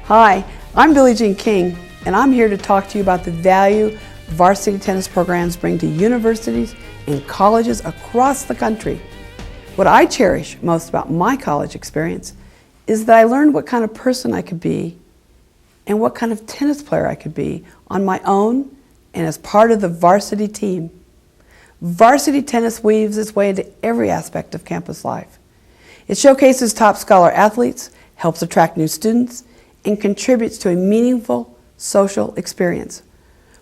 Hi, I'm Billie Jean King, and I'm here to talk to you about the value varsity tennis programs bring to universities and colleges across the country. What I cherish most about my college experience is that I learned what kind of person I could be and what kind of tennis player I could be on my own and as part of the varsity team. Varsity tennis weaves its way into every aspect of campus life. It showcases top scholar athletes, helps attract new students, and contributes to a meaningful social experience,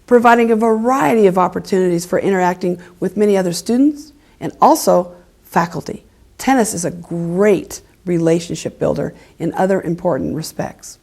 providing a variety of opportunities for interacting with many other students and also faculty. Tennis is a great relationship builder in other important respects.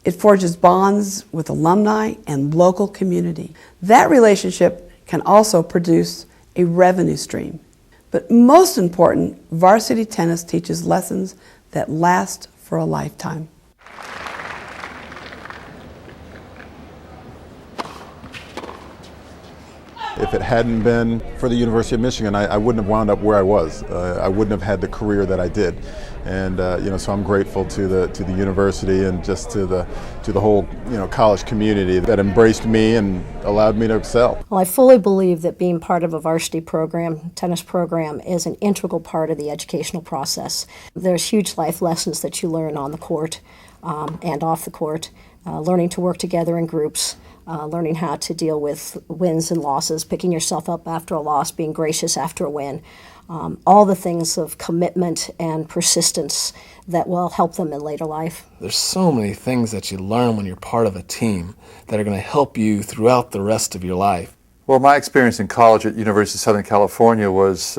It forges bonds with alumni and local community. That relationship can also produce a revenue stream. But most important, varsity tennis teaches lessons that last for a lifetime. If it hadn't been for the University of Michigan, I wouldn't have wound up where I was. I wouldn't have had the career that I did, and so I'm grateful to the university and just to the whole college community that embraced me and allowed me to excel. Well, I fully believe that being part of a varsity program, tennis program, is an integral part of the educational process. There's huge life lessons that you learn on the court and off the court, learning to work together in groups. Learning how to deal with wins and losses, picking yourself up after a loss, being gracious after a win, all the things of commitment and persistence that will help them in later life. There's so many things that you learn when you're part of a team that are going to help you throughout the rest of your life. Well, my experience in college at University of Southern California was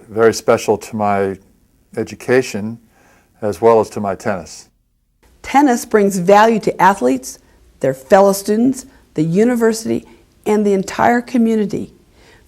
very special to my education as well as to my tennis. Tennis brings value to athletes, their fellow students, the university, and the entire community.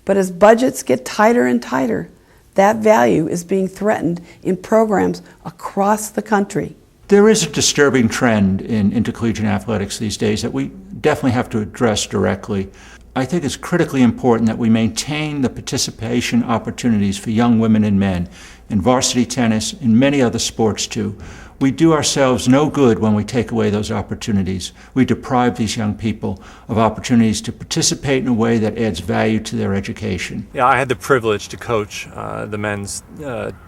But as budgets get tighter and tighter, that value is being threatened in programs across the country. There is a disturbing trend in intercollegiate athletics these days that we definitely have to address directly. I think it's critically important that we maintain the participation opportunities for young women and men in varsity tennis and many other sports too. We do ourselves no good when we take away those opportunities. We deprive these young people of opportunities to participate in a way that adds value to their education. Yeah, I had the privilege to coach the men's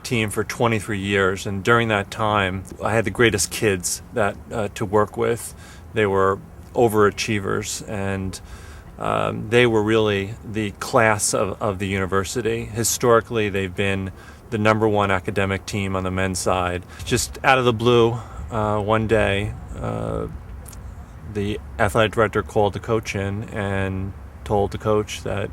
team for 23 years, and during that time, I had the greatest kids to work with. They were overachievers, and they were really the class of the university. Historically, they've been the number one academic team on the men's side. Just out of the blue, one day, the athletic director called the coach in and told the coach that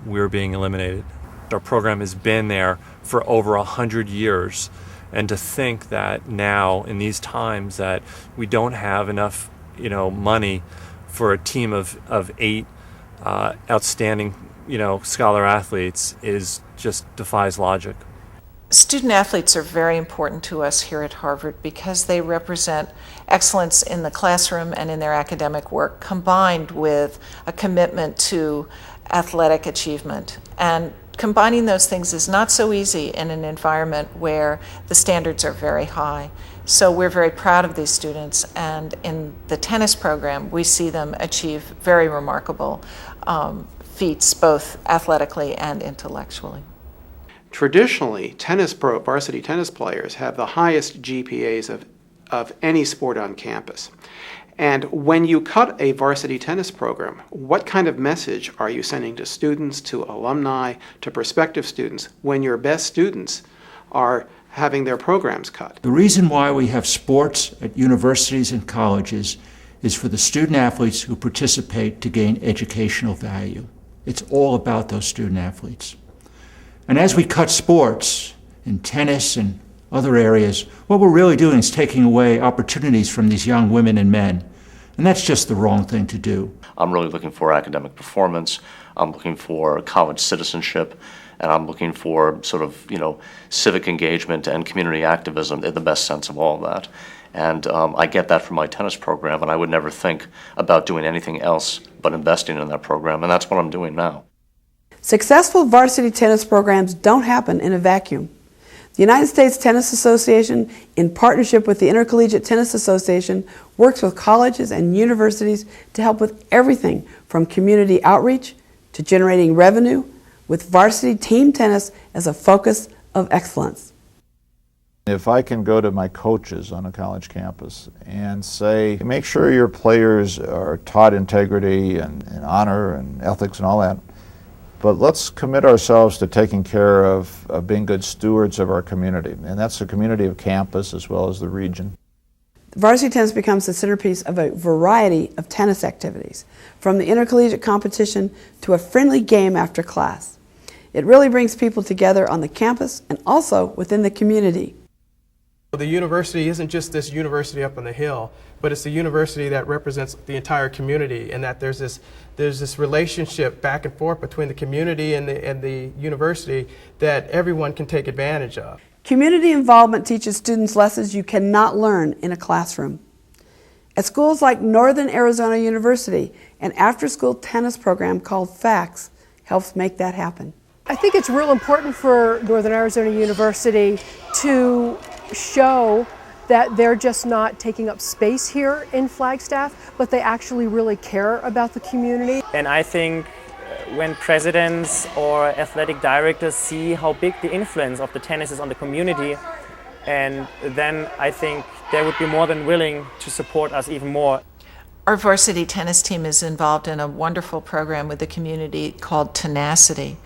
we were being eliminated. Our program has been there for over 100 years, and to think that now, in these times, that we don't have enough, money for a team of 8 outstanding, scholar athletes just defies logic. Student athletes are very important to us here at Harvard because they represent excellence in the classroom and in their academic work, combined with a commitment to athletic achievement. And combining those things is not so easy in an environment where the standards are very high. So we're very proud of these students, and in the tennis program, we see them achieve very remarkable feats, both athletically and intellectually. Traditionally, varsity tennis players have the highest GPAs of any sport on campus. And when you cut a varsity tennis program, what kind of message are you sending to students, to alumni, to prospective students, when your best students are having their programs cut? The reason why we have sports at universities and colleges is for the student athletes who participate to gain educational value. It's all about those student athletes. And as we cut sports in tennis and other areas, what we're really doing is taking away opportunities from these young women and men. And that's just the wrong thing to do. I'm really looking for academic performance. I'm looking for college citizenship. And I'm looking for sort of, civic engagement and community activism in the best sense of all of that. And I get that from my tennis program, and I would never think about doing anything else but investing in that program, and that's what I'm doing now. Successful varsity tennis programs don't happen in a vacuum. The The United States Tennis Association, in partnership with the Intercollegiate Tennis Association, works with colleges and universities to help with everything from community outreach to generating revenue, with varsity team tennis as a focus of excellence. If I can go to my coaches on a college campus and say, make sure your players are taught integrity and honor and ethics and all that, but let's commit ourselves to taking care of being good stewards of our community. And that's the community of campus as well as the region. Varsity tennis becomes the centerpiece of a variety of tennis activities, from the intercollegiate competition to a friendly game after class. It really brings people together on the campus and also within the community. The university isn't just this university up on the hill, but it's a university that represents the entire community, and that there's this relationship back and forth between the community and the university that everyone can take advantage of. Community involvement teaches students lessons you cannot learn in a classroom. At schools like Northern Arizona University, an after-school tennis program called FACS helps make that happen. I think it's real important for Northern Arizona University to show that they're just not taking up space here in Flagstaff, but they actually really care about the community. And I think when presidents or athletic directors see how big the influence of the tennis is on the community, and then I think they would be more than willing to support us even more. Our varsity tennis team is involved in a wonderful program with the community called Tenacity.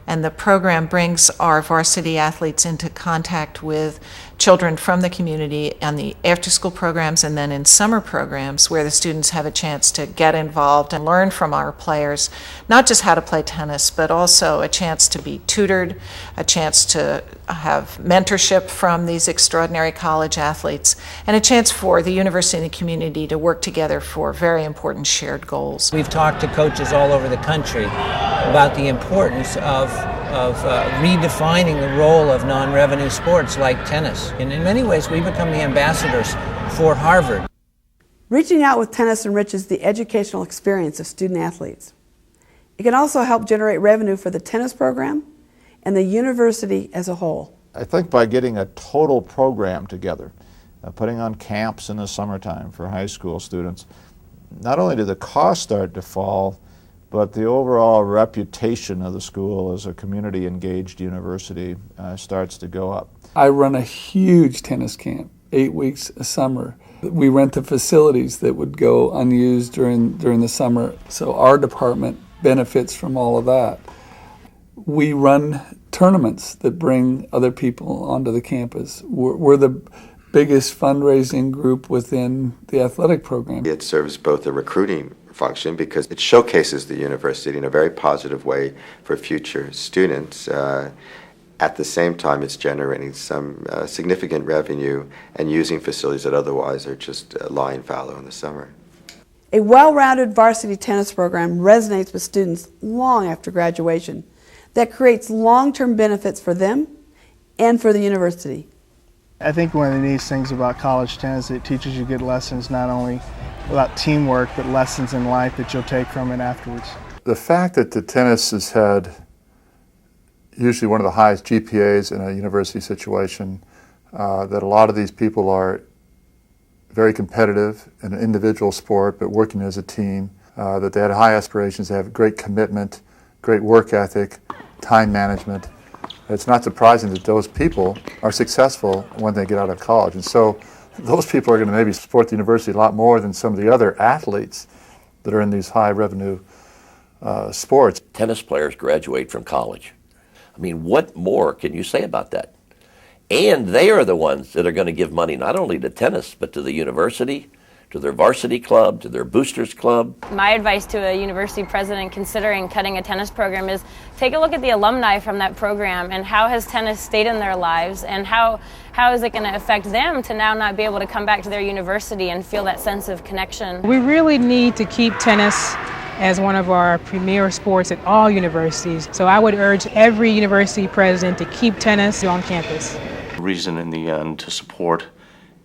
And the program brings our varsity athletes into contact with children from the community on the after-school programs and then in summer programs where the students have a chance to get involved and learn from our players, not just how to play tennis, but also a chance to be tutored, a chance to have mentorship from these extraordinary college athletes, and a chance for the university and the community to work together for very important shared goals. We've talked to coaches all over the country about the importance of redefining the role of non-revenue sports like tennis. And in many ways, we become the ambassadors for Harvard. Reaching out with tennis enriches the educational experience of student athletes. It can also help generate revenue for the tennis program and the university as a whole. I think by getting a total program together, putting on camps in the summertime for high school students, not only do the costs start to fall, but the overall reputation of the school as a community-engaged university starts to go up. I run a huge tennis camp, 8 weeks a summer. We rent the facilities that would go unused during the summer, so our department benefits from all of that. We run tournaments that bring other people onto the campus. We're the biggest fundraising group within the athletic program. It serves both a recruiting function because it showcases the university in a very positive way for future students. At the same time, it's generating some significant revenue and using facilities that otherwise are just lying fallow in the summer. A well-rounded varsity tennis program resonates with students long after graduation. That creates long-term benefits for them and for the university. I think one of the neat things about college tennis, it teaches you good lessons not only about teamwork, but lessons in life that you'll take from it afterwards. The fact that the tennis has had usually one of the highest GPAs in a university situation, that a lot of these people are very competitive in an individual sport, but working as a team, that they had high aspirations, they have great commitment, great work ethic, time management. It's not surprising that those people are successful when they get out of college. And so those people are going to maybe support the university a lot more than some of the other athletes that are in these high revenue sports. Tennis players graduate from college. I mean, what more can you say about that? And they are the ones that are going to give money not only to tennis, but to the university, to their varsity club, to their boosters club. My advice to a university president considering cutting a tennis program is take a look at the alumni from that program and how has tennis stayed in their lives and how is it going to affect them to now not be able to come back to their university and feel that sense of connection. We really need to keep tennis as one of our premier sports at all universities. So I would urge every university president to keep tennis on campus. The reason in the end to support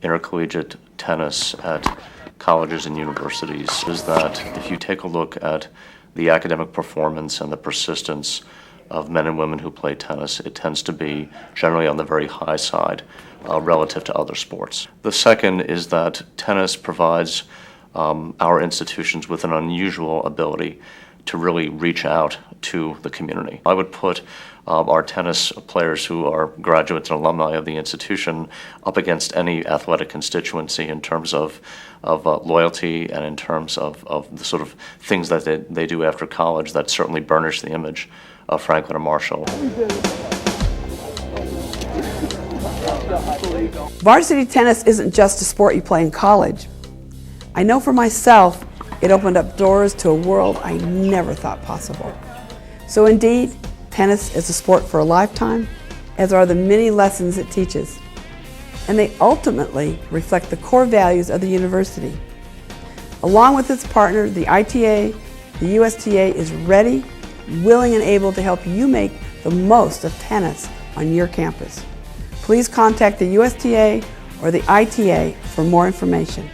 intercollegiate tennis at colleges and universities is that if you take a look at the academic performance and the persistence of men and women who play tennis, it tends to be generally on the very high side relative to other sports. The second is that tennis provides our institutions with an unusual ability to really reach out to the community. I would put our tennis players who are graduates and alumni of the institution up against any athletic constituency in terms of loyalty and in terms of the sort of things that they do after college that certainly burnish the image of Franklin and Marshall. Varsity tennis isn't just a sport you play in college. I know for myself, it opened up doors to a world I never thought possible. So indeed, tennis is a sport for a lifetime, as are the many lessons it teaches. And they ultimately reflect the core values of the university. Along with its partner, the ITA, the USTA is ready, willing, and able to help you make the most of tennis on your campus. Please contact the USTA or the ITA for more information.